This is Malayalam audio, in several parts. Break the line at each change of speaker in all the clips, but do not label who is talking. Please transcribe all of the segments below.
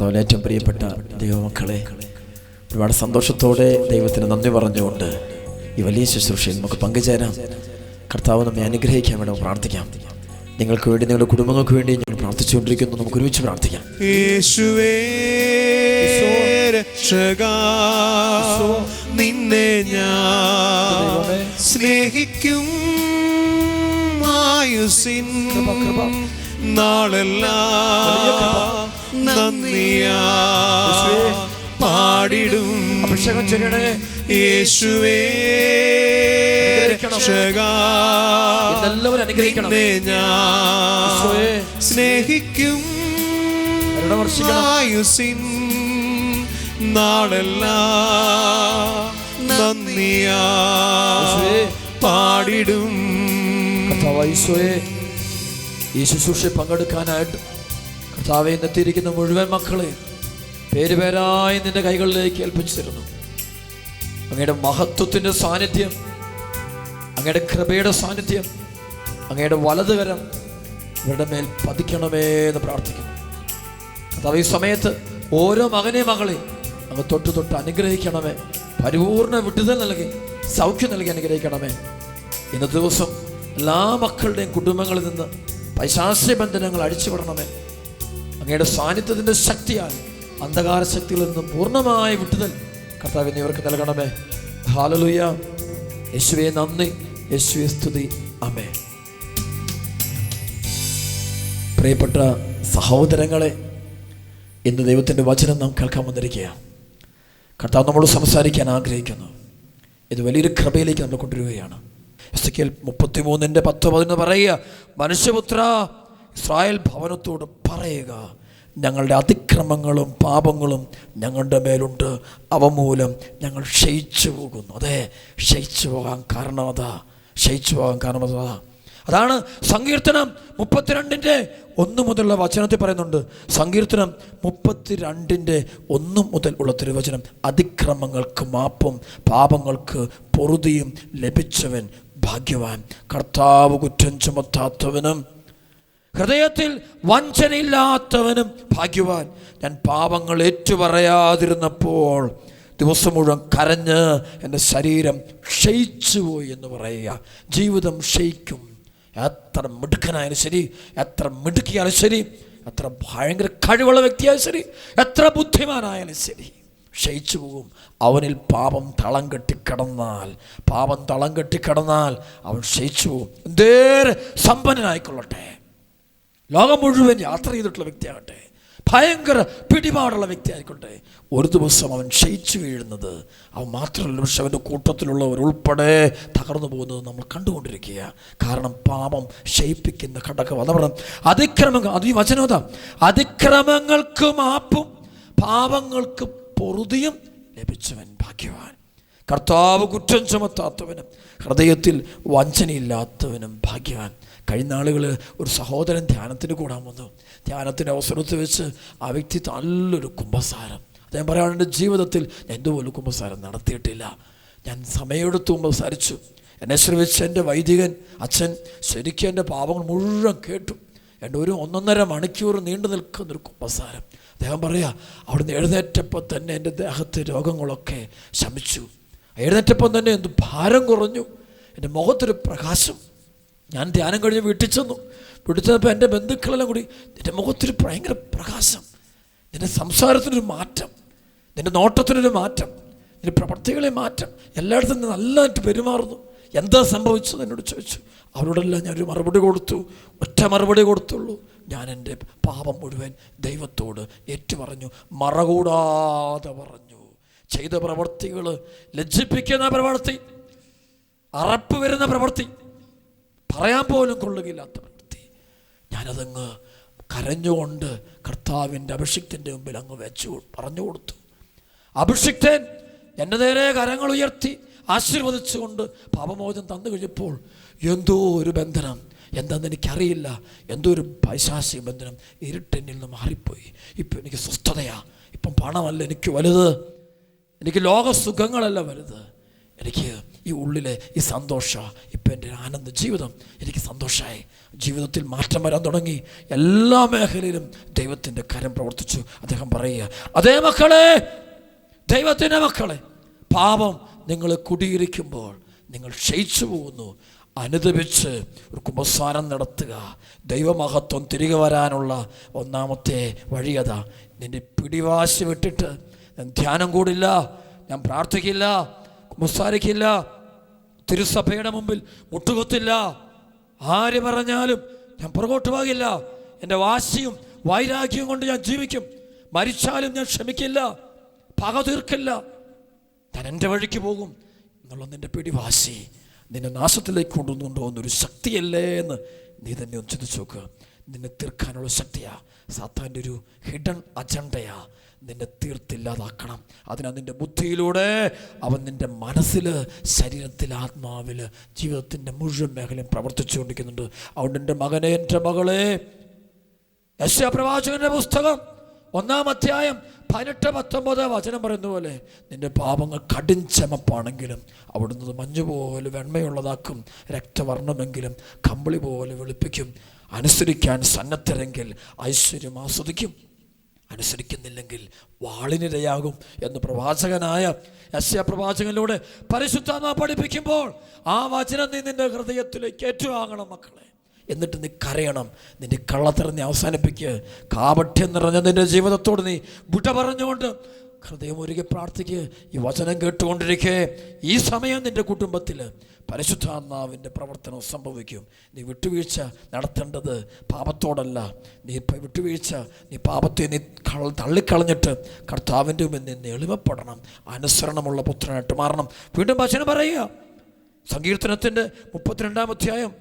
കർത്താവിൽ ഏറ്റവും പ്രിയപ്പെട്ട ദൈവമക്കളെ, ഒരുപാട് സന്തോഷത്തോടെ ദൈവത്തിന് നന്ദി പറഞ്ഞുകൊണ്ട് ഈ വലിയ ശുശ്രൂഷയിൽ നമുക്ക് പങ്കുചേരാം. കർത്താവ് നമ്മെ അനുഗ്രഹിക്കാൻ വേണ്ടി പ്രാർത്ഥിക്കാം. നിങ്ങൾക്ക് വേണ്ടി, നിങ്ങളുടെ കുടുംബങ്ങൾക്ക് വേണ്ടി ഞങ്ങൾ പ്രാർത്ഥിച്ചുകൊണ്ടിരിക്കുന്നു. നമുക്ക് ഒരുമിച്ച് പ്രാർത്ഥിക്കാം.
യേശുവേ രക്ഷകാ, നിന്നെ ഞാൻ സ്നേഹിക്കും ആയുസ്സിൻ നാളെല്ലാം നന്ദിയാ പാടിടും.
അഭിഷേകം ചെയ്യണേ.
യേശുവേ രക്ഷകാ, നിന്നെ ഞാൻ സ്നേഹിക്കും ആയുസ്സിൻ നാളെല്ലാം നന്ദിയാ പാടിടും.
ഈ ശുശ്രൂഷയിൽ പങ്കെടുക്കാനായിട്ട് കർത്താവെ എന്നെത്തിയിരിക്കുന്ന മുഴുവൻ മക്കളെ പേരുപേരായി നിന്റെ കൈകളിലേക്ക് ഏൽപ്പിച്ചു തരുന്നു. അങ്ങയുടെ മഹത്വത്തിൻ്റെ സാന്നിധ്യം, അങ്ങയുടെ കൃപയുടെ സാന്നിധ്യം, അങ്ങയുടെ വലതുകരം ഇവരുടെ മേൽ പതിക്കണമേ എന്ന് പ്രാർത്ഥിക്കുന്നു. കർത്താവ് ഈ സമയത്ത് ഓരോ മകനെ മകളെ അങ്ങ് തൊട്ട് തൊട്ട് അനുഗ്രഹിക്കണമേ. പരിപൂർണ വിടുതൽ നൽകി, സൗഖ്യം നൽകി അനുഗ്രഹിക്കണമേ. ഇന്നത്തെ ദിവസം എല്ലാ മക്കളുടെയും കുടുംബങ്ങളിൽ നിന്ന് പൈശാചിക ബന്ധനങ്ങൾ അഴിച്ചുവിടണമേ. അങ്ങയുടെ സാന്നിധ്യത്തിൻ്റെ ശക്തിയാൽ അന്ധകാര ശക്തിയിൽ നിന്നും പൂർണ്ണമായ വിടുതൽ കർത്താവിനെ ഇവർക്ക് നൽകണമേ. ഹല്ലേലൂയ. യേശുവേ നന്ദി, യേശുവേ സ്തുതി. ആമേൻ. പ്രിയപ്പെട്ട സഹോദരങ്ങളെ, ഇന്ന് ദൈവത്തിൻ്റെ വചനം നാം കേൾക്കാൻ വന്നിരിക്കുകയാണ്. കർത്താവ് നമ്മളോട് സംസാരിക്കാൻ ആഗ്രഹിക്കുന്നു. ഇത് വലിയൊരു കൃപയിലേക്ക് നമ്മൾ കൊണ്ടുവരികയാണ്. എസെക്കിയേൽ 33:10 പറയുക, മനുഷ്യപുത്ര, ഇസ്രായേൽ ഭവനത്തോട് പറയുക, ഞങ്ങളുടെ അതിക്രമങ്ങളും പാപങ്ങളും ഞങ്ങളുടെ മേലുണ്ട്, അവ മൂലം ഞങ്ങൾ ക്ഷയിച്ചു പോകുന്നു. അതെ, ക്ഷയിച്ചു പോകാൻ കാരണം അതാ. അതാണ് സങ്കീർത്തനം 32:1 മുതലുള്ള വചനത്തിൽ പറയുന്നുണ്ട്. സങ്കീർത്തനം 32:1 മുതൽ ഉള്ള തിരുവചനം, അതിക്രമങ്ങൾക്ക് മാപ്പും പാപങ്ങൾക്ക് പൊറുതിയും ലഭിച്ചവൻ ഭാഗ്യവാൻ. കർത്താവ് കുറ്റം ചുമത്താത്തവനും ഹൃദയത്തിൽ വഞ്ചനയില്ലാത്തവനും ഭാഗ്യവാൻ. ഞാൻ പാപങ്ങൾ ഏറ്റുപറയാതിരുന്നപ്പോൾ ദിവസം മുഴുവൻ കരഞ്ഞ് എൻ്റെ ശരീരം ക്ഷയിച്ചുപോയി എന്ന് പറയുക. ജീവിതം ക്ഷയിക്കും. എത്ര മിടുക്കനായാലും ശരി, എത്ര മിടുക്കിയാലും ശരി, എത്ര ഭയങ്കര കഴിവുള്ള വ്യക്തിയായാലും ശരി, എത്ര ബുദ്ധിമാനായാലും ശരി, ക്ഷയിച്ചു പോകും. അവനിൽ പാപം തളം കെട്ടിക്കിടന്നാൽ അവൻ ക്ഷയിച്ചു പോകും. എന്തേറെ സമ്പന്നനായിക്കൊള്ളട്ടെ, ലോകം മുഴുവൻ യാത്ര ചെയ്തിട്ടുള്ള വ്യക്തിയാകട്ടെ, ഭയങ്കര പിടിപാടുള്ള വ്യക്തി ആയിക്കോട്ടെ, ഒരു ദിവസം അവൻ ക്ഷയിച്ചു വീഴുന്നത് അവൻ മാത്രമല്ല, പക്ഷെ അവൻ്റെ കൂട്ടത്തിലുള്ളവരുൾപ്പെടെ തകർന്നു പോകുന്നത് നമ്മൾ കണ്ടുകൊണ്ടിരിക്കുക. കാരണം പാപം ക്ഷയിപ്പിക്കുന്ന ഘടകം. അതാ പറഞ്ഞു, അതിക്രമങ്ങൾ, അത് ഈ വചനോദ, അതിക്രമങ്ങൾക്ക് മാപ്പും പാപങ്ങൾക്ക് പൊറുതിയും ലഭിച്ചവൻ ഭാഗ്യവാൻ. കർത്താവ് കുറ്റം ചുമത്താത്തവനും ഹൃദയത്തിൽ വഞ്ചനയില്ലാത്തവനും ഭാഗ്യവാൻ. കഴിഞ്ഞ നാളുകളിൽ ഒരു സഹോദരൻ ധ്യാനത്തിന് കൂടാൻ വന്നു. ധ്യാനത്തിൻ്റെ അവസരത്തിൽ വെച്ച് ആ വ്യക്തി നല്ലൊരു കുമ്പസാരം, അദ്ദേഹം പറയാൻ, എൻ്റെ ജീവിതത്തിൽ ഞാൻ ഇതുപോലെ കുമ്പസാരം നടത്തിയിട്ടില്ല. ഞാൻ സമയമെടുത്ത് കുമ്പസാരിച്ചു. എന്നെ ശ്രമിച്ച എൻ്റെ വൈദികൻ അച്ഛൻ ശരിക്കും എൻ്റെ പാപങ്ങൾ മുഴുവൻ കേട്ടു. എൻ്റെ 1.5 മണിക്കൂർ നീണ്ടു നിൽക്കുന്നൊരു കുമ്പസാരം. അദ്ദേഹം പറയാ, അവിടുന്ന് എഴുന്നേറ്റപ്പോൾ തന്നെ എൻ്റെ ദേഹത്തെ രോഗങ്ങളൊക്കെ ശമിച്ചു. എഴുന്നേറ്റപ്പം തന്നെ എന്ത് ഭാരം കുറഞ്ഞു, എൻ്റെ മുഖത്തൊരു പ്രകാശം. ഞാൻ ധ്യാനം കഴിഞ്ഞ് വീട്ടിൽ ചെന്നപ്പോൾ എൻ്റെ ബന്ധുക്കളെല്ലാം കൂടി, നിൻ്റെ മുഖത്തൊരു ഭയങ്കര പ്രകാശം, നിൻ്റെ സംസാരത്തിനൊരു മാറ്റം, നിൻ്റെ നോട്ടത്തിനൊരു മാറ്റം, നിൻ്റെ പ്രവർത്തികളെ മാറ്റം, എല്ലായിടത്തും നിന്ന് നല്ലതായിട്ട് പെരുമാറുന്നു. എന്താ സംഭവിച്ചത് എന്നോട് ചോദിച്ചു. അവരോടെല്ലാം ഞാനൊരു മറുപടി കൊടുത്തു. ഒറ്റ മറുപടി കൊടുത്തുള്ളൂ, ഞാൻ എൻ്റെ പാപം മുഴുവൻ ദൈവത്തോട് ഏറ്റുപറഞ്ഞു, മറകൂടാതെ പറഞ്ഞു. ചെയ്ത പ്രവർത്തികൾ, ലജ്ജിപ്പിക്കുന്ന പ്രവർത്തി, അറപ്പ് വരുന്ന പ്രവർത്തി, പറയാൻ പോലും കൊള്ളുകയില്ലാത്ത പ്രവൃത്തി, ഞാനതങ്ങ് കരഞ്ഞുകൊണ്ട് കർത്താവിൻ്റെ അഭിഷിക്തൻ്റെ മുമ്പിൽ അങ്ങ് പറഞ്ഞു കൊടുത്തു. അഭിഷിക്തൻ എൻ്റെ നേരെ കരങ്ങൾ ഉയർത്തി ആശീർവദിച്ചുകൊണ്ട് പാപമോചനം തന്നു കഴിഞ്ഞപ്പോൾ എന്തോ ഒരു ബന്ധനം, എന്താണെന്ന് എനിക്കറിയില്ല, എന്തോ ഒരു പൈശാചിക ബന്ധനം ഇരുട്ടെന്നിൽ നിന്ന് മാറിപ്പോയി. ഇപ്പം എനിക്ക് സ്വസ്ഥതയാണ്. ഇപ്പം പണമല്ല എനിക്ക് വലുത്, എനിക്ക് ലോകസുഖങ്ങളല്ല വലുത്, എനിക്ക് ഈ ഉള്ളിലെ ഈ സന്തോഷം, ഇപ്പം എൻ്റെ ആനന്ദ ജീവിതം എനിക്ക് സന്തോഷമായി. ജീവിതത്തിൽ മാറ്റം വരാൻ തുടങ്ങി. എല്ലാ മേഖലയിലും ദൈവത്തിൻ്റെ കരം പ്രവർത്തിച്ചു. അദ്ദേഹം പറയുക, അതേ മക്കളെ, ദൈവത്തിൻ്റെ മക്കളെ, പാപം നിങ്ങൾ കുടിയിരിക്കുമ്പോൾ നിങ്ങൾ ക്ഷയിച്ചു പോകുന്നു. അനുദപിച്ച് ഒരു കുമ്പസാരം നടത്തുക. ദൈവമഹത്വം തിരികെ വരാനുള്ള ഒന്നാമത്തെ വഴി അതാ. നിൻ്റെ പിടിവാശി വിട്ടിട്ട് ഞാൻ ധ്യാനം കൂടില്ല, ഞാൻ പ്രാർത്ഥിക്കില്ല, കുമ്പസാരിക്കില്ല, തിരുസഭയുടെ മുമ്പിൽ മുട്ടുകുത്തില്ല, ആര് പറഞ്ഞാലും ഞാൻ പുറകോട്ട് പോകില്ല, എൻ്റെ വാശിയും വൈരാഗ്യവും കൊണ്ട് ഞാൻ ജീവിക്കും, മരിച്ചാലും ഞാൻ ക്ഷമിക്കില്ല, പക തീർക്കില്ല, ഞാൻ എൻ്റെ വഴിക്ക് പോകും എന്നുള്ള നിൻ്റെ പിടിവാശി നിന്നെ നാശത്തിലേക്ക് കൊണ്ടുവന്നൊരു ശക്തിയല്ലേ എന്ന് നീ തന്നെ ഒന്ന് ചിന്തിച്ച് നോക്കുക. നിന്നെ തീർക്കാനുള്ള ശക്തിയാ. സാത്താൻ്റെ ഒരു ഹിഡൻ അജണ്ടയാ നിന്നെ തീർത്തില്ലാതാക്കണം. അതിനാ നിൻ്റെ ബുദ്ധിയിലൂടെ അവൻ നിൻ്റെ മനസ്സിൽ, ശരീരത്തിൽ, ആത്മാവിൽ, ജീവിതത്തിൻ്റെ മുഴുവൻ മേഖലയും പ്രവർത്തിച്ചുകൊണ്ടിരിക്കുന്നുണ്ട്. അതുകൊണ്ട് എൻ്റെ മകനെ, എൻ്റെ മകളെ, യെശയ്യാ പ്രവാചകന്റെ പുസ്തകം 1-ാം അധ്യായം 18-19 വചനം പറയുന്ന പോലെ നിൻ്റെ പാപങ്ങൾ കടും ചമപ്പാണെങ്കിലും അവിടുന്ന് മഞ്ഞുപോലെ വെണ്മയുള്ളതാക്കും, രക്തവർണ്ണമെങ്കിലും കമ്പിളി പോലെ വെളുപ്പിക്കും. അനുസരിക്കാൻ സന്നദ്ധരെങ്കിൽ ഐശ്വര്യം ആസ്വദിക്കും, അനുസരിക്കുന്നില്ലെങ്കിൽ വാളിനിരയാകും എന്ന് പ്രവാചകനായ യെശയ്യാ പ്രവാചകനിലൂടെ പരിശുദ്ധാത്മാവ് പഠിപ്പിക്കുമ്പോൾ ആ വചനം നീ നിൻ്റെ ഹൃദയത്തിലേക്ക് ഏറ്റുവാങ്ങണം മക്കളെ. എന്നിട്ട് നീ കരയണം. നിന്റെ കള്ളത്തരം നീ അവസാനിപ്പിക്കുക. കാപഠ്യം നിറഞ്ഞ നിൻ്റെ ജീവിതത്തോട് നീ വിട പറഞ്ഞുകൊണ്ട് ഹൃദയം ഒരുക്കി പ്രാർത്ഥിക്കുക. ഈ വചനം കേട്ടുകൊണ്ടിരിക്കെ ഈ സമയം നിൻ്റെ കുടുംബത്തിൽ പരിശുദ്ധാത്മാവിൻ്റെ പ്രവർത്തനം സംഭവിക്കും. നീ വിട്ടുവീഴ്ച നടത്തേണ്ടത് പാപത്തോടല്ല. നീ വിട്ടുവീഴ്ച, നീ പാപത്തെ നീ തള്ളിക്കളഞ്ഞിട്ട് കർത്താവിൻ്റെ മുമ്പിൽ നിന്ന് എളിമപ്പെടണം. അനുസരണമുള്ള പുത്രനായിട്ട് മാറണം. വീണ്ടും വചനം പറയുക, സങ്കീർത്തനത്തിൻ്റെ 32-ാം അധ്യായം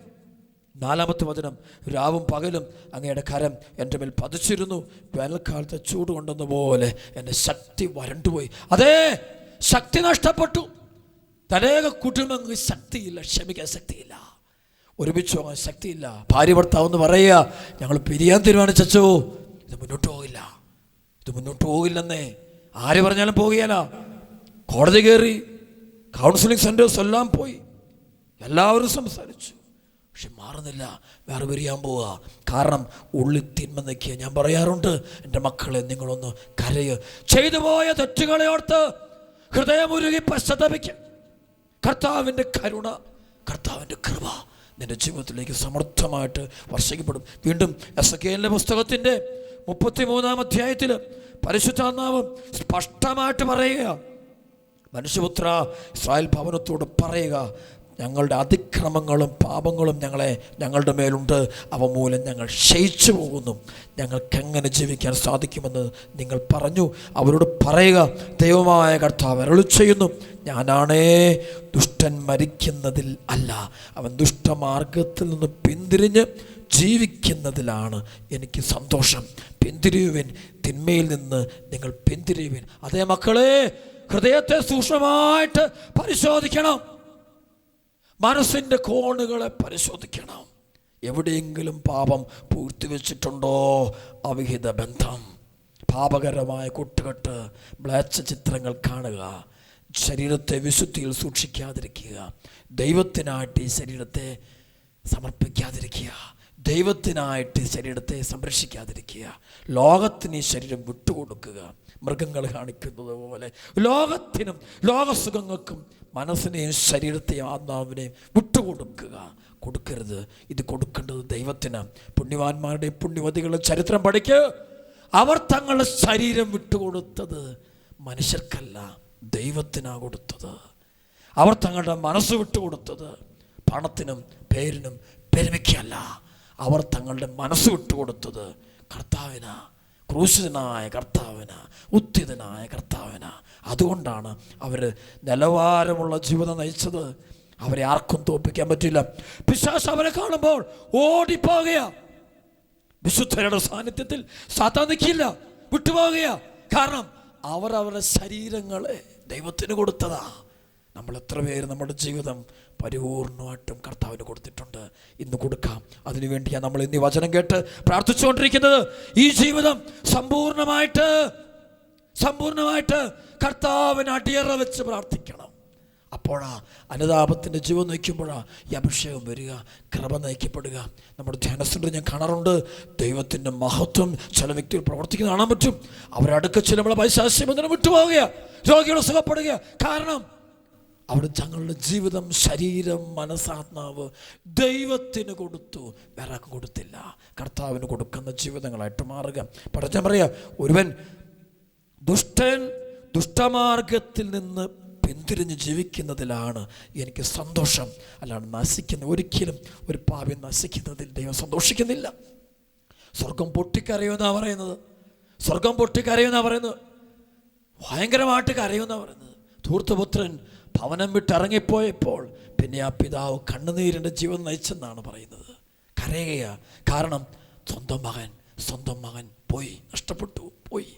4-ാമത്തെ വചനം, രാവും പകലും അങ്ങയുടെ കരം എൻ്റെ മേൽ പതിച്ചിരുന്നു, വേനൽക്കാലത്തെ ചൂട് കൊണ്ടെന്ന പോലെ എൻ്റെ ശക്തി വരണ്ടുപോയി. അതേ, ശക്തി നഷ്ടപ്പെട്ടു. തനേക കുടുംബങ്ങൾക്ക് ശക്തിയില്ല, ക്ഷമിക്കാൻ ശക്തിയില്ല, ഒരുമിച്ച് പോകാൻ ശക്തിയില്ല. ഭാര്യ ഭർത്താവെന്ന് പറയുക, ഞങ്ങൾ പിരിയാൻ തീരുമാനിച്ചോ, ഇത് മുന്നോട്ട് പോകില്ല, ഇത് മുന്നോട്ട് പോകില്ലെന്നേ. ആര് പറഞ്ഞാലും പോകുകയല്ല. കോടതി കയറി, കൗൺസിലിംഗ് സെൻറ്റേഴ്സ് എല്ലാം പോയി, എല്ലാവരും സംസാരിച്ചു, പക്ഷെ മാറുന്നില്ല. വേറെ പിരിയാൻ പോവുക. കാരണം ഉള്ളിൽ തിന്മ നിൽക്കുക. ഞാൻ പറയാറുണ്ട്, എൻ്റെ മക്കളെ, നിങ്ങളൊന്ന് കരയുക. ചെയ്തു പോയ തെറ്റുകളെ ഓർത്ത് ഹൃദയമുരുകി പശ്ചാത്തപിക്കുക. കർത്താവിൻ്റെ കരുണ, കർത്താവിൻ്റെ കൃപ നിൻ്റെ ജീവിതത്തിലേക്ക് സമർത്ഥമായിട്ട് വർഷിക്കപ്പെടും. വീണ്ടും എസെക്കിയേലിൻ്റെ പുസ്തകത്തിൻ്റെ 33-ാം അധ്യായത്തിൽ പരിശുദ്ധാത്മാവ് സ്പഷ്ടമായിട്ട് പറയുക, മനുഷ്യപുത്ര, ഇസ്രായേൽ ഭവനത്തോട് പറയുക, ഞങ്ങളുടെ അതിക്രമങ്ങളും പാപങ്ങളും ഞങ്ങളുടെ മേലുണ്ട്, അവ മൂലം ഞങ്ങൾ ക്ഷയിച്ചു പോകുന്നു, ഞങ്ങൾക്കെങ്ങനെ ജീവിക്കാൻ സാധിക്കുമെന്ന് നിങ്ങൾ പറഞ്ഞു. അവരോട് പറയുക, ദൈവമായ കർത്താവ് അരുളി ചെയ്യുന്നു, ഞാനാണേ ദുഷ്ടൻ മരിക്കുന്നതിൽ അല്ല, അവൻ ദുഷ്ടമാർഗത്തിൽ നിന്ന് പിന്തിരിഞ്ഞ് ജീവിക്കുന്നതിലാണ് എനിക്ക് സന്തോഷം. പിന്തിരിയുവിൻ, തിന്മയിൽ നിന്ന് നിങ്ങൾ പിന്തിരിയുവിൻ. അതേ മക്കളെ, ഹൃദയത്തെ സൂക്ഷ്മമായിട്ട് പരിശോധിക്കണം. മനസ്സിൻ്റെ കോണുകളെ പരിശോധിക്കണം. എവിടെയെങ്കിലും പാപം പൂഴ്ത്തിവെച്ചിട്ടുണ്ടോ? അവിഹിത ബന്ധം, പാപകരമായ കൂട്ടുകെട്ട്, മ്ലേച്ഛ ചിത്രങ്ങൾ കാണുക, ശരീരത്തെ വിശുദ്ധിയിൽ സൂക്ഷിക്കാതിരിക്കുക, ദൈവത്തിനായിട്ട് ഈ ശരീരത്തെ സമർപ്പിക്കാതിരിക്കുക, ദൈവത്തിനായിട്ട് ശരീരത്തെ സംരക്ഷിക്കാതിരിക്കുക, ലോകത്തിന് ഈ ശരീരം വിട്ടുകൊടുക്കുക. മൃഗങ്ങൾ കാണിക്കുന്നത് പോലെ ലോകത്തിനും ലോകസുഖങ്ങൾക്കും മനസ്സിനെയും ശരീരത്തെയും ആത്മാവിനെയും കൊടുക്കരുത്. ഇത് കൊടുക്കേണ്ടത് ദൈവത്തിന്. പുണ്യവാന്മാരുടെയും പുണ്യവതികളുടെ ചരിത്രം പഠിക്കുക. അവർ തങ്ങളുടെ ശരീരം വിട്ടുകൊടുത്തത് മനുഷ്യർക്കല്ല, ദൈവത്തിനാണ് കൊടുത്തത്. അവർ തങ്ങളുടെ മനസ്സ് വിട്ടുകൊടുത്തത് പണത്തിനും പേരിനും പെരുമയ്ക്കല്ല. അവർ തങ്ങളുടെ മനസ്സ് വിട്ടുകൊടുത്തത് കർത്താവിനാ, ക്രൂശിതനായ കർത്താവിനാ, ഉത്തിതനായ കർത്താവിനാ. അതുകൊണ്ടാണ് അവർ നിലവാരമുള്ള ജീവിതം നയിച്ചത്. അവരെ ആർക്കും തോൽപ്പിക്കാൻ പറ്റില്ല. പിശാച് അവരെ കാണുമ്പോൾ ഓടിപ്പോകുക. വിശുദ്ധരുടെ സാന്നിധ്യത്തിൽ സാത്താൻ നിൽക്കില്ല, വിട്ടുപോകുക. കാരണം അവർ അവരുടെ ശരീരങ്ങളെ ദൈവത്തിന് കൊടുത്തതാ. നമ്മൾ എത്ര പേര് നമ്മുടെ ജീവിതം പരിപൂർണമായിട്ടും കർത്താവിന് കൊടുത്തിട്ടുണ്ട്? ഇന്ന് കൊടുക്കാം. അതിനുവേണ്ടിയാണ് നമ്മൾ ഇന്ന് വചനം കേട്ട് പ്രാർത്ഥിച്ചുകൊണ്ടിരിക്കുന്നത്. ഈ ജീവിതം സമ്പൂർണമായിട്ട് കർത്താവിന് അടിയറ വെച്ച് പ്രാർത്ഥിക്കണം. അപ്പോഴാ അനുതാപത്തിൻ്റെ ജീവൻ നയിക്കുമ്പോഴാ ഈ അഭിഷേകം വരിക, കൃപ നയിക്കപ്പെടുക. നമ്മുടെ ധ്യാനസ്ഥരുടെ ഞാൻ കാണാറുണ്ട്, ദൈവത്തിൻ്റെ മഹത്വം ചില വ്യക്തികൾ പ്രവർത്തിക്കുന്നത് കാണാൻ പറ്റും. അവരടുക്ക ചില പൈശാചികബന്ധനം വിട്ടുപോവുക, രോഗികൾ സുഖപ്പെടുക. കാരണം അവർ തങ്ങളുടെ ജീവിതം, ശരീരം, മനസ്സാത്മാവ് ദൈവത്തിന് കൊടുത്തു, വേറെ ആർക്കും കൊടുത്തില്ല. കർത്താവിന് കൊടുക്കുന്ന ജീവിതങ്ങളായിട്ട് മാറുക. പറഞ്ഞാൽ പറയാ, ഒരുവൻ ദുഷ്ടൻ ദുഷ്ടമാർഗത്തിൽ നിന്ന് പിന്തിരിഞ്ഞ് ജീവിക്കുന്നതിലാണ് എനിക്ക് സന്തോഷം. അല്ലാണ്ട് ഒരിക്കലും ഒരു പാപി നശിക്കുന്നതിൽ ദൈവം സന്തോഷിക്കുന്നില്ല. സ്വർഗം പൊട്ടിക്കരയുമെന്നാണ് പറയുന്നത്. സ്വർഗം പൊട്ടിക്കരയുമെന്നാണ് പറയുന്നത്. ഭയങ്കരമായിട്ട് കരയുമെന്നാണ് പറയുന്നത്. ധൂർത്തപുത്രൻ ഭവനം വിട്ടിറങ്ങിപ്പോയപ്പോൾ പിന്നെ ആ പിതാവ് കണ്ണുനീരിൻ്റെ ജീവൻ നയിച്ചെന്നാണ് പറയുന്നത്. കരയുക. കാരണം സ്വന്തം മകൻ പോയി, നഷ്ടപ്പെട്ടു പോയി.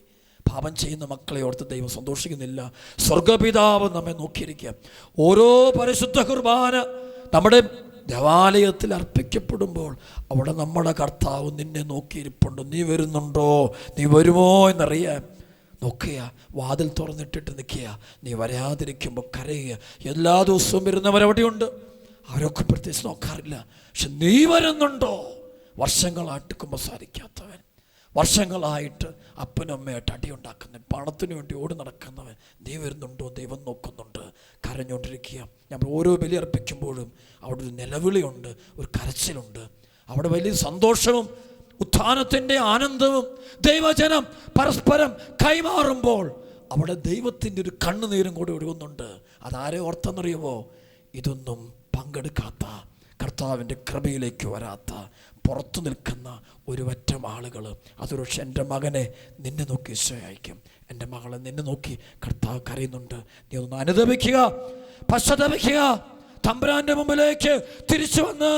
പാപം ചെയ്യുന്ന മക്കളെ ഓർത്ത് ദൈവം സന്തോഷിക്കുന്നില്ല. സ്വർഗപിതാവ് നമ്മെ നോക്കിയിരിക്കുക. ഓരോ പരിശുദ്ധ കുർബാന നമ്മുടെ ദേവാലയത്തിൽ അർപ്പിക്കപ്പെടുമ്പോൾ അവിടെ നമ്മുടെ കർത്താവ് നിന്നെ നോക്കിയിരിപ്പുണ്ട്. നീ വരുന്നുണ്ടോ, നീ വരുമോ എന്നറിയാൻ നോക്കുക. വാതിൽ തുറന്നിട്ടിട്ട് നിൽക്കുക. നീ വരാതിരിക്കുമ്പോൾ കരയുക. എല്ലാ ദിവസവും വരുന്നവരവിടെയുണ്ട്, അവരൊക്കെ പ്രത്യേകിച്ച് നോക്കാറില്ല. പക്ഷെ നീ വരുന്നുണ്ടോ? വർഷങ്ങളായിട്ട് കുമ്പസാരിക്കാത്തവൻ, വർഷങ്ങളായിട്ട് അപ്പനും അമ്മയായിട്ട് അടിയുണ്ടാക്കുന്നവൻ, പണത്തിന് വേണ്ടി ഓടി നടക്കുന്നവൻ, നീ വരുന്നുണ്ടോ? ദൈവം നോക്കുന്നുണ്ട്. കരഞ്ഞുകൊണ്ടിരിക്കുക. ഞാൻ ഓരോ ബലി അർപ്പിക്കുമ്പോഴും അവിടെ ഒരു നിലവിളിയുണ്ട്, ഒരു കരച്ചിലുണ്ട്. അവിടെ വലിയ സന്തോഷവും ഉത്ഥാനത്തിൻ്റെ ആനന്ദവും ദൈവജനം പരസ്പരം കൈമാറുമ്പോൾ അവിടെ ദൈവത്തിൻ്റെ ഒരു കണ്ണുനീരും കൂടി ഒഴുകുന്നുണ്ട്. അതാരെ ഓർത്തെന്നറിയുമോ? ഇതൊന്നും പങ്കെടുക്കാത്ത, കർത്താവിൻ്റെ കൃപയിലേക്ക് വരാത്ത, പുറത്തു നിൽക്കുന്ന ഒരു പറ്റം ആളുകൾ. അതൊരു പക്ഷേ എൻ്റെ മകനെ നിന്നെ നോക്കി ഈശോ അയക്കും, എൻ്റെ മകളെ നിന്നെ നോക്കി കർത്താവ് കരയുന്നുണ്ട്. നീ ഒന്ന് അനുദപിക്കുക, പശ്ചാത്തപിക്കുക, തമ്പുരാൻ്റെ മുമ്പിലേക്ക് തിരിച്ചു വന്ന്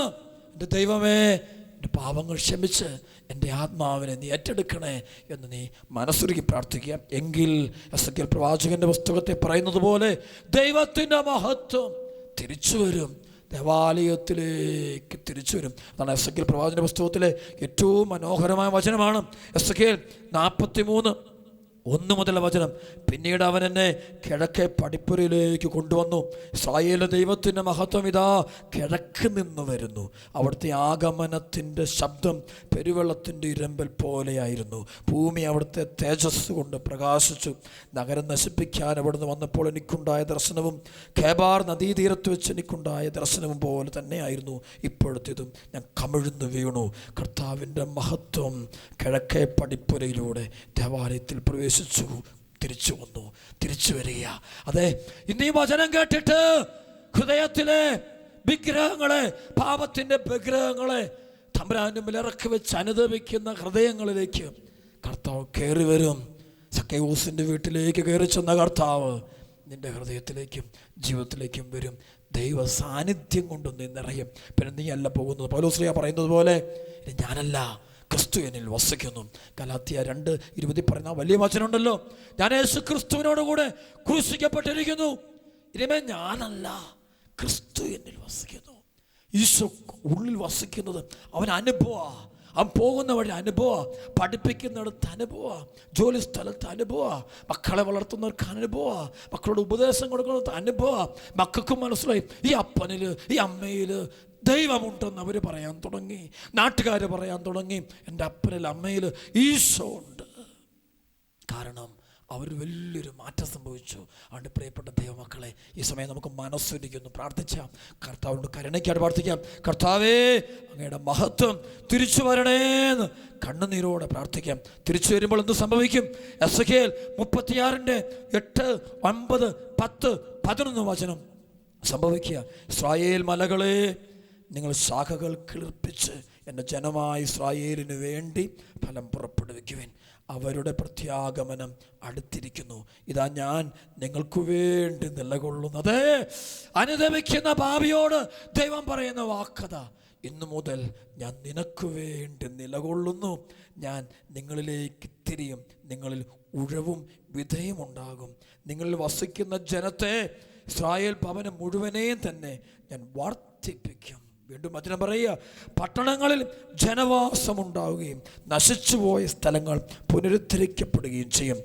എൻ്റെ ദൈവമേ, എൻ്റെ പാപങ്ങൾ ക്ഷമിച്ച് എൻ്റെ ആത്മാവിനെ നീ ഏറ്റെടുക്കണേ എന്ന് നീ മനസ്സുരുകി പ്രാർത്ഥിക്കുക. എങ്കിൽ എസെക്കിയേൽ പ്രവാചകൻ്റെ പുസ്തകത്തെ പറയുന്നത് പോലെ ദൈവത്തിൻ്റെ മഹത്വം തിരിച്ചു വരും, ദേവാലയത്തിലേക്ക് തിരിച്ചു വരും. അതാണ് എസെക്കിയേൽ പ്രവാചകൻ്റെ പുസ്തകത്തിലെ ഏറ്റവും മനോഹരമായ വചനമാണ്. എസെക്കിയേൽ 43:1 മുതലുള്ള വചനം. പിന്നീട് അവൻ എന്നെ കിഴക്കേ പടിപ്പുരയിലേക്ക് കൊണ്ടുവന്നു. ഇസ്രായേലിലെ ദൈവത്തിൻ്റെ മഹത്വം ഇതാ കിഴക്ക് നിന്ന് വരുന്നു. അവിടുത്തെ ആഗമനത്തിൻ്റെ ശബ്ദം പെരുവെള്ളത്തിൻ്റെ ഇരമ്പൽ പോലെയായിരുന്നു. ഭൂമി അവിടുത്തെ തേജസ് കൊണ്ട് പ്രകാശിച്ചു. നഗരം നശിപ്പിക്കാൻ അവിടുന്ന് വന്നപ്പോൾ എനിക്കുണ്ടായ ദർശനവും ഖേബാർ നദീതീരത്ത് വെച്ച് എനിക്കുണ്ടായ ദർശനവും പോലെ തന്നെയായിരുന്നു ഇപ്പോഴത്തേതും. ഞാൻ കമിഴ്ന്നു വീണു. കർത്താവിൻ്റെ മഹത്വം കിഴക്കേ പടിപ്പുരയിലൂടെ ദേവാലയത്തിൽ തിരിച്ചു വന്നു, തിരിച്ചു വരിക. അതെ, ഇന്നീ വചനം കേട്ടിട്ട് ഹൃദയത്തിലെ വിഗ്രഹങ്ങളെ, പാപത്തിൻ്റെ വിഗ്രഹങ്ങളെ തമ്പുരാന്റെ മുമ്പിൽ ഇറക്കി വെച്ച് അനുദപിക്കുന്ന ഹൃദയങ്ങളിലേക്ക് കർത്താവ് കയറി വരും. സക്കൈവൂസിൻ്റെ വീട്ടിലേക്ക് കയറി ചെന്ന കർത്താവ് നിന്റെ ഹൃദയത്തിലേക്കും ജീവിതത്തിലേക്കും വരും. ദൈവ സാന്നിധ്യം കൊണ്ട് നീ നിറയും. പിന്നെ നീ അല്ല പോകുന്നത്. പൗലോസ് പറയുന്നത് പോലെ ഞാനല്ല, ക്രിസ്തു എന്നിൽ വസിക്കുന്നു. ഗലാത്യ 2:20 പറയുന്ന വലിയ വചനമുണ്ടല്ലോ, ഞാൻ യേശു ക്രിസ്തുവിനോടുകൂടെ ക്രൂശിക്കപ്പെട്ടിരിക്കുന്നു. ഇനിമേ ഞാനല്ല, ക്രിസ്തു എന്നിൽ വസിക്കുന്നു. ഈശോ ഉള്ളിൽ വസിക്കുന്നത് അവൻ അനുഭവമാണ്. അവൻ പോകുന്ന വഴി അനുഭവമാണ്, പഠിപ്പിക്കുന്നിടത്ത് അനുഭവമാണ്, ജോലി സ്ഥലത്ത് അനുഭവമാണ്, മക്കളെ വളർത്തുന്നവർക്ക് അനുഭവമാണ്, മക്കളോട് ഉപദേശം കൊടുക്കുന്നത് അനുഭവമാണ്. മക്കൾക്കും മനസ്സിലായി ഈ അപ്പനിൽ ഈ അമ്മയിൽ ദൈവമുണ്ടെന്ന് അവർ പറയാൻ തുടങ്ങി, നാട്ടുകാർ പറയാൻ തുടങ്ങി. എൻ്റെ അപ്പനിൽ അമ്മയിൽ ഈശോ ഉണ്ട്. കാരണം അവർ വലിയൊരു മാറ്റം സംഭവിച്ചു. അതുകൊണ്ട് പ്രിയപ്പെട്ട ദൈവമക്കളെ, ഈ സമയം നമുക്ക് മനസ്സൊരുക്കുന്നു പ്രാർത്ഥിക്കാം. കർത്താവിനോട് കരുണയ്ക്കായിട്ട് പ്രാർത്ഥിക്കാം. കർത്താവേ, അങ്ങയുടെ മഹത്വം തിരിച്ചു വരണേന്ന് കണ്ണുനീരോടെ പ്രാർത്ഥിക്കാം. തിരിച്ചു വരുമ്പോൾ എന്ത് സംഭവിക്കും? എസെക്കിയേൽ 36:8, 9, 10, 11 വചനം സംഭവിക്കുക. ഇസ്രായേൽ മലകളെ, നിങ്ങൾ ശാഖകൾ കിളിർപ്പിച്ച് എൻ്റെ ജനമായ ഇസ്രായേലിന് വേണ്ടി ഫലം പുറപ്പെടുവിക്കുവിൻ. അവരുടെ പ്രത്യാഗമനം അടുത്തിരിക്കുന്നു. ഇതാ ഞാൻ നിങ്ങൾക്ക് വേണ്ടി നിലകൊള്ളുന്നത്. അനുദപിക്കുന്ന പാപിയോട് ദൈവം പറയുന്ന വാക്കത, ഇന്നു മുതൽ ഞാൻ നിനക്ക് വേണ്ടി നിലകൊള്ളുന്നു. ഞാൻ നിങ്ങളിലേക്ക് തിരിയും, നിങ്ങളിൽ ഉഴവും വിധയും ഉണ്ടാകും. നിങ്ങളിൽ വസിക്കുന്ന ജനത്തെ, ഇസ്രായേൽ ഭവനം മുഴുവനെയും തന്നെ ഞാൻ വർദ്ധിപ്പിക്കും. വീണ്ടും വചനം പറയുക, പട്ടണങ്ങളിൽ ജനവാസമുണ്ടാവുകയും നശിച്ചുപോയ സ്ഥലങ്ങൾ പുനരുദ്ധരിക്കപ്പെടുകയും ചെയ്യും.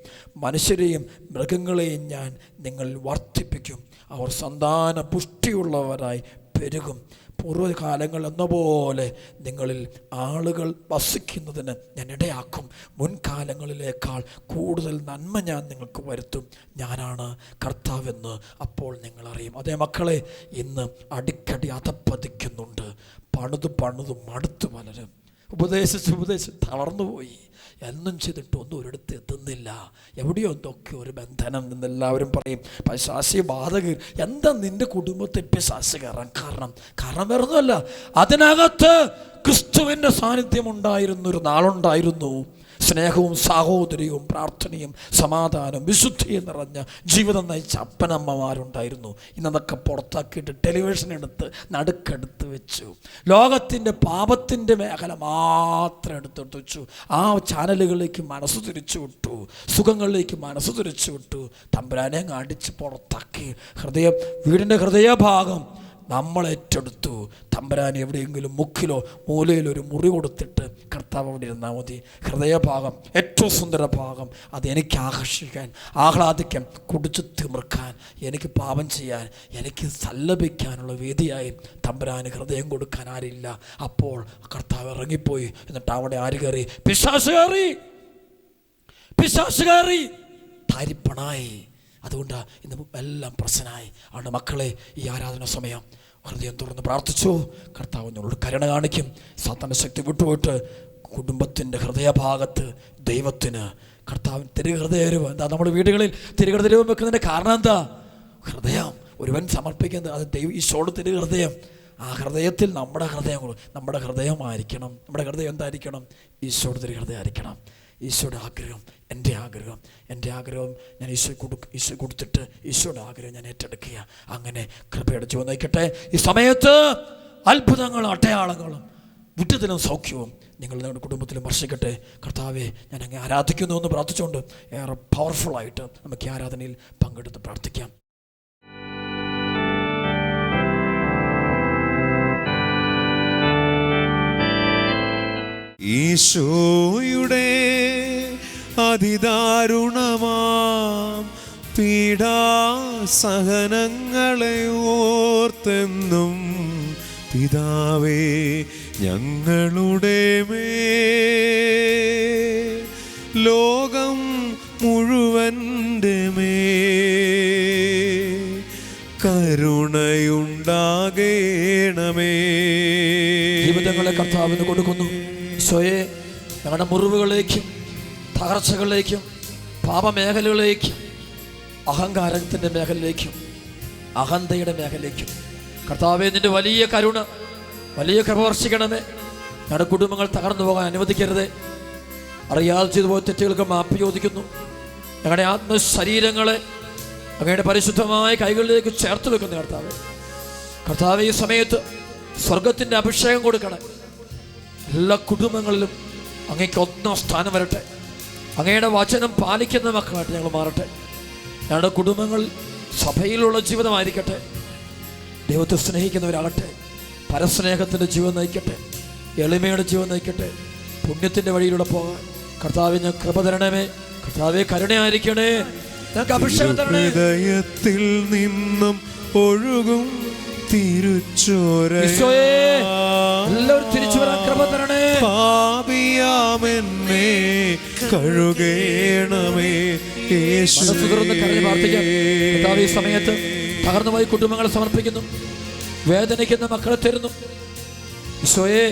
മനുഷ്യരെയും മൃഗങ്ങളെയും ഞാൻ നിങ്ങളിൽ വർദ്ധിപ്പിക്കും. അവർ സന്താന പുഷ്ടിയുള്ളവരായി പെരുകും. പൂർവ്വകാലങ്ങൾ എന്ന പോലെ നിങ്ങളിൽ ആളുകൾ വസിക്കുന്നതിന് ഞാൻ ഇടയാക്കും. മുൻകാലങ്ങളിലേക്കാൾ കൂടുതൽ നന്മ ഞാൻ നിങ്ങൾക്ക് വരുത്തും. ഞാനാണ് കർത്താവെന്ന് അപ്പോൾ നിങ്ങൾ അറിയും. അതേ മക്കളെ, ഇന്ന് അടിക്കടി അധപ്പതിക്കുന്നുണ്ട്. പണിത് മടുത്തു പലരും. ഉപദേശിച്ച് തളർന്നുപോയി. എന്നും ചെയ്തിട്ട് ഒന്നും ഒരിടത്ത് എത്തുന്നില്ല. എവിടെയോ എന്തൊക്കെ ഒരു ബന്ധനം എന്നെല്ലാവരും പറയും. പിശാചി ബാധകർ. എന്താ നിന്റെ കുടുംബത്തിൽ പിശാച് കയറാൻ കാരണം വേറൊന്നുമല്ല. അതിനകത്ത് ക്രിസ്തുവിൻ്റെ സാന്നിധ്യം ഉണ്ടായിരുന്നൊരു നാളുണ്ടായിരുന്നു. സ്നേഹവും സാഹോദര്യവും പ്രാർത്ഥനയും സമാധാനവും വിശുദ്ധിയും നിറഞ്ഞ ജീവിതം നയിച്ച അപ്പനമ്മമാരുണ്ടായിരുന്നു. ഇന്നതൊക്കെ പുറത്താക്കിയിട്ട് ടെലിവിഷൻ എടുത്ത് നടുക്കെടുത്ത് വെച്ചു. ലോകത്തിൻ്റെ പാപത്തിൻ്റെ മേഖല മാത്രം എടുത്തെടുത്ത് വെച്ചു. ആ ചാനലുകളിലേക്ക് മനസ്സ് തിരിച്ചു വിട്ടു. സുഖങ്ങളിലേക്ക് മനസ്സ് തിരിച്ചു വിട്ടു. തമ്പുരാനെ അടിച്ച് പുറത്താക്കി. വീടിൻ്റെ ഹൃദയഭാഗം നമ്മൾ ഏറ്റെടുത്തു. തമ്പുരാൻ എവിടെയെങ്കിലും മുക്കിലോ മൂലയിലോ ഒരു മുറി കൊടുത്തിട്ട് കർത്താവ് അവിടെ ഇരുന്നാൽ മതി. ഹൃദയഭാഗം, ഏറ്റവും സുന്ദര ഭാഗം, അത് എനിക്ക് ആകർഷിക്കാൻ, ആഹ്ലാദിക്കാൻ, കുടിച്ചു തിമിർക്കാൻ, എനിക്ക് പാപം ചെയ്യാൻ, എനിക്ക് സല്ലപിക്കാനുള്ള വേദിയായി തമ്പുരാന് ഹൃദയം കൊടുക്കാൻ ആരില്ല. അപ്പോൾ കർത്താവ് ഇറങ്ങിപ്പോയി. എന്നിട്ട് അവിടെ ആര് കയറി? പിശാച് കയറി. താരിപ്പണായി. അതുകൊണ്ട് ഇന്ന് എല്ലാം പ്രശ്നമായി. ആണ് മക്കളെ, ഈ ആരാധന സമയം ഹൃദയം തുറന്ന് പ്രാർത്ഥിച്ചു. കർത്താവ് നിങ്ങളോട് കരുണ കാണിക്കും. സാത്താന്റെ ശക്തി വിട്ടുപോയിട്ട് കുടുംബത്തിൻ്റെ ഹൃദയഭാഗത്ത് ദൈവത്തിന് കർത്താവിന് തിരുഹൃദയരൂപം. എന്താ നമ്മുടെ വീടുകളിൽ തിരുഹൃദയരൂപം വെക്കുന്നതിൻ്റെ കാരണം എന്താ? ഹൃദയം ഒരുവൻ സമർപ്പിക്കുന്നത് അത് ഈശോയുടെ തിരുഹൃദയം. ആ ഹൃദയത്തിൽ നമ്മുടെ ഹൃദയമായിരിക്കണം. നമ്മുടെ ഹൃദയം എന്തായിരിക്കണം? ഈശോയുടെ തിരുഹൃദയം ആയിരിക്കണം. ഈശോയുടെ ആഗ്രഹം എൻ്റെ ആഗ്രഹം ഞാൻ ഈശോ കൊടുത്തിട്ട് ഈശോയുടെ ആഗ്രഹം ഞാൻ ഏറ്റെടുക്കുക. അങ്ങനെ കൃപയുടെ ജീവൻ നയിക്കട്ടെ. ഈ സമയത്ത് അത്ഭുതങ്ങളും അടയാളങ്ങളും വിട്ടുതലും സൗഖ്യവും നിങ്ങളുടെ കുടുംബത്തിലും വർഷിക്കട്ടെ. കർത്താവെ, ഞാൻ അങ്ങ് ആരാധിക്കുന്നു എന്ന് പ്രാർത്ഥിച്ചുകൊണ്ട് ഏറെ പവർഫുള്ളായിട്ട് നമുക്ക് ഈ ആരാധനയിൽ പങ്കെടുത്ത് പ്രാർത്ഥിക്കാം.
ഈശോയുടെ അതിദാരുണമാം പീഡാസഹനങ്ങളെ ഓർത്തെന്നും പിതാവേ ഞങ്ങളുടെ മേൽ ലോകം മുഴുവൻ്റെ മേൽ കരുണയുണ്ടാകേണമേ.
ജീവിതങ്ങളെ കർത്താവിന് കൊടുക്കുന്നു. ഈശോയെ, ഞങ്ങളുടെ മുറിവുകളിലേക്കും തകർച്ചകളിലേക്കും പാപമേഖലകളിലേക്കും അഹങ്കാരത്തിൻ്റെ മേഖലയിലേക്കും അഹന്തയുടെ മേഖലയിലേക്കും കർത്താവെ നിൻ്റെ വലിയ കരുണ, വലിയ കൃപ വർഷിക്കണമേ. ഞങ്ങളുടെ കുടുംബങ്ങൾ തകർന്നു പോകാൻ അനുവദിക്കരുതേ. അറിയാതെ ചെയ്തു പോയ തെറ്റുകൾക്ക് മാപ്പ് ചോദിക്കുന്നു. ഞങ്ങളുടെ ആത്മശരീരങ്ങളെ അങ്ങയുടെ പരിശുദ്ധമായ കൈകളിലേക്ക് ചേർത്ത് വെക്കുന്ന കർത്താവെ ഈ സമയത്ത് സ്വർഗത്തിൻ്റെ അഭിഷേകം കൊടുക്കണം. എല്ലാ കുടുംബങ്ങളിലും അങ്ങേക്ക് ഒന്നാം സ്ഥാനം വരട്ടെ. അങ്ങയുടെ വചനം പാലിക്കുന്ന മക്കളായിട്ട് ഞങ്ങൾ മാറട്ടെ. ഞങ്ങളുടെ കുടുംബങ്ങൾ സഭയിലുള്ള ജീവിതമായിരിക്കട്ടെ. ദൈവത്തെ സ്നേഹിക്കുന്നവരാകട്ടെ. പരസ്നേഹത്തിൻ്റെ ജീവൻ നയിക്കട്ടെ. എളിമയുടെ ജീവൻ നയിക്കട്ടെ. പുണ്യത്തിൻ്റെ വഴിയിലൂടെ പോകാൻ കർത്താവെ ഞാൻ കൃപ തരണമേ. കർത്താവെ കരുണയായിരിക്കണേ. ഞങ്ങൾക്ക് അഭിഷേകം തരണേ.
ഹൃദയത്തിൽ നിന്നും ഒഴുകും
എല്ലാവരും തിരിച്ചു വരാൻ കൃപ തരണേ.
പാപിയാമെന്നെ കഴുകേണമേ.
ഈ സമയത്ത് തകർന്നുപോയി കുടുംബങ്ങളെ സമർപ്പിക്കുന്നു. വേദനിക്കുന്ന മക്കളെ തരുന്നു. ഈശോയെ,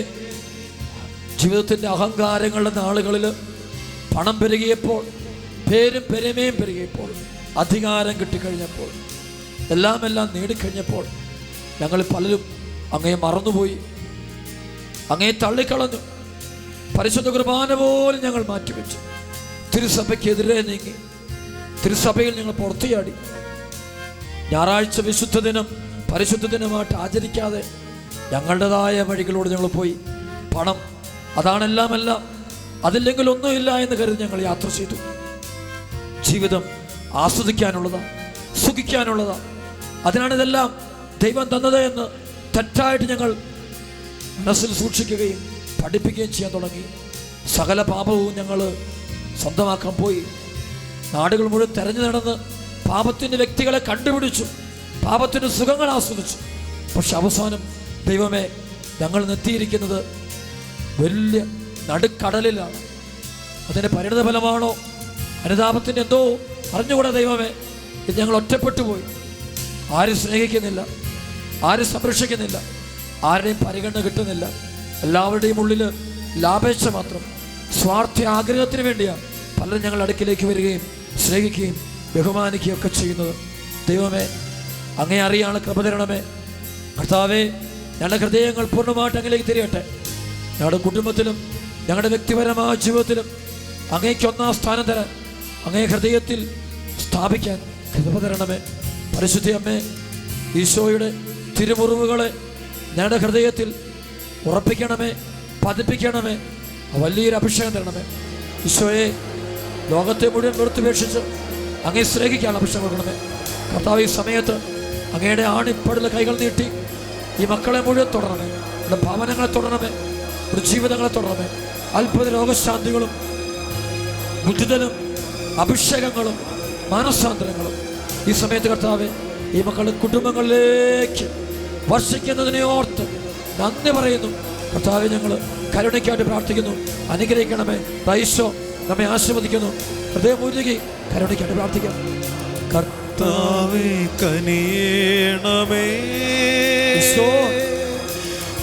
ജീവിതത്തിൻ്റെ അഹങ്കാരങ്ങളുടെ നാളുകളിൽ പണം പെരുകിയപ്പോൾ, പേരും പെരുമയും പെരുകിയപ്പോൾ, അധികാരം കിട്ടിക്കഴിഞ്ഞപ്പോൾ, എല്ലാം നേടിക്കഴിഞ്ഞപ്പോൾ ഞങ്ങൾ പലരും അങ്ങയെ മറന്നുപോയി, അങ്ങയെ തള്ളിക്കളഞ്ഞു. പരിശുദ്ധ കുർബാന പോലും ഞങ്ങൾ മാറ്റിവെച്ചു. തിരുസഭയ്ക്കെതിരെ നീങ്ങി. തിരുസഭയിൽ ഞങ്ങൾ പുറത്തുചാടി. ഞായറാഴ്ച വിശുദ്ധ ദിനം പരിശുദ്ധ ദിനമായിട്ട് ആചരിക്കാതെ ഞങ്ങളുടേതായ വഴികളോട് ഞങ്ങൾ പോയി. പണം അതാണെല്ലാം, അതില്ലെങ്കിൽ ഒന്നുമില്ല എന്ന് കരുതി ഞങ്ങൾ യാത്ര ചെയ്തു. ജീവിതം ആസ്വദിക്കാനുള്ളതാണ്, സുഖിക്കാനുള്ളതാണ്. അതിനാണിതെല്ലാം ദൈവം തന്നത് എന്ന് തെറ്റായിട്ട് ഞങ്ങൾ മനസ്സിൽ സൂക്ഷിക്കുകയും പഠിപ്പിക്കുകയും ചെയ്യാൻ തുടങ്ങി. സകല പാപവും ഞങ്ങൾ സ്വന്തമാക്കാൻ പോയി. നാടുകൾ മുഴുവൻ തെരഞ്ഞു നടന്ന് പാപത്തിൻ്റെ വ്യക്തികളെ കണ്ടുപിടിച്ചു. പാപത്തിന് സുഖങ്ങൾ ആസ്വദിച്ചു. പക്ഷെ അവസാനം ദൈവമേ, ഞങ്ങൾ എത്തിയിരിക്കുന്നത് വലിയ നടുക്കടലിലാണ്. അതിൻ്റെ പരിണതഫലമാണോ അനുതാപത്തിൻ്റെ എന്തോ അറിഞ്ഞുകൂടാ ദൈവമേ, ഇത് ഞങ്ങൾ ഒറ്റപ്പെട്ടു പോയി. ആരും സ്നേഹിക്കുന്നില്ല, ആരും സംരക്ഷിക്കുന്നില്ല, ആരുടെയും പരിഗണന കിട്ടുന്നില്ല. എല്ലാവരുടെയും ഉള്ളിൽ ലാഭേച്ഛ മാത്രം, സ്വാർത്ഥ ആഗ്രഹത്തിന് വേണ്ടിയാണ് പലരും ഞങ്ങളുടെ അടുക്കിലേക്ക് വരികയും സ്നേഹിക്കുകയും ബഹുമാനിക്കുകയും ഒക്കെ ചെയ്യുന്നത്. ദൈവമേ, അങ്ങേ അറിയാണ്, കൃപ തരണമേ. കർത്താവേ, ഞങ്ങളുടെ ഹൃദയങ്ങൾ പൂർണ്ണമായിട്ട് അങ്ങിലേക്ക് തിരിയട്ടെ. ഞങ്ങളുടെ കുടുംബത്തിലും ഞങ്ങളുടെ വ്യക്തിപരമായ ജീവിതത്തിലും അങ്ങേക്ക് ഒന്നാം സ്ഥാനം തരാൻ, അങ്ങേ ഹൃദയത്തിൽ സ്ഥാപിക്കാൻ കൃപ തരണമേ. പരിശുദ്ധ അമ്മേ, ഈശോയുടെ തിരുമുറിവുകളെ ഞങ്ങളുടെ ഹൃദയത്തിൽ ഉറപ്പിക്കണമേ, പതിപ്പിക്കണമേ. വലിയൊരു അഭിഷേകം തരണമേ. ഈശോയെ, ലോകത്തെ മുഴുവൻ വെറുത്തുപേക്ഷിച്ച് അങ്ങേ സ്നേഹിക്കാനുള്ള അഭിഷേകം കൊടുക്കണമേ. കർത്താവ്, ഈ സമയത്ത് അങ്ങയുടെ ആണിപ്പടുള്ള കൈകൾ നീട്ടി ഈ മക്കളെ മുഴുവൻ തുടരണമേ. ഇവിടെ ഭവനങ്ങളെ തുടരണമേ, ഇവിടെ ജീവിതങ്ങളെ തുടരണമേ. അത്ഭുത രോഗശാന്തികളും ബുദ്ധിതനും അഭിഷേകങ്ങളും മാനസാന്തരങ്ങളും ഈ സമയത്ത് കർത്താവെ ഈ മക്കളുടെ കുടുംബങ്ങളിലേക്ക് വർഷിക്കുന്നതിനെ ഓർത്ത് നന്ദി പറയുന്നു. കർത്താവെ, ഞങ്ങൾ കരുണയ്ക്കായിട്ട് പ്രാർത്ഥിക്കുന്നു. അനുഗ്രഹിക്കണമേ. ഈശോ നമ്മെ ആശീർവദിക്കുന്നു. ഹൃദയമുരുകി കരുണയ്ക്കായിട്ട് പ്രാർത്ഥിക്കാം.
കർത്താവേ, കനിയേണമേ.
ഈശോ,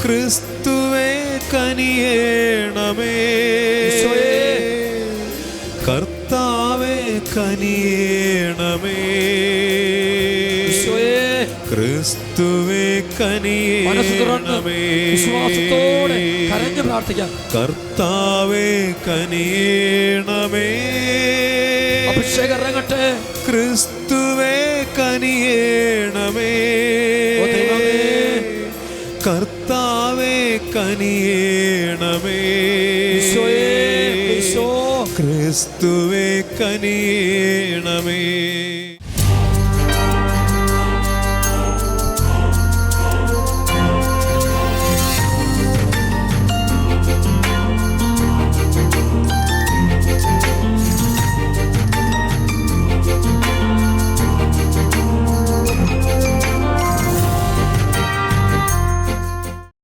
ക്രിസ്തുവേ, കനിയേണമേ.
ഈശോയേ,
കർത്താവേ, കനിയേണമേ.
ഈശോയേ,
ക്രിസ്തുവേ, കനിയേണമേ.
വിശ്വാസത്തോടെ കരഞ്ഞു പ്രാർത്ഥിക്കാം.
കർത്താവേ, കനിയേണമേ.
അഭിഷേകം ഇറങ്ങട്ടെ.
ക്രിസ്തുവേ, കനിയേണമേ. കർത്താവേ, കനിയേണമേ. ക്രിസ്തുവേ, കനിയേണമേ.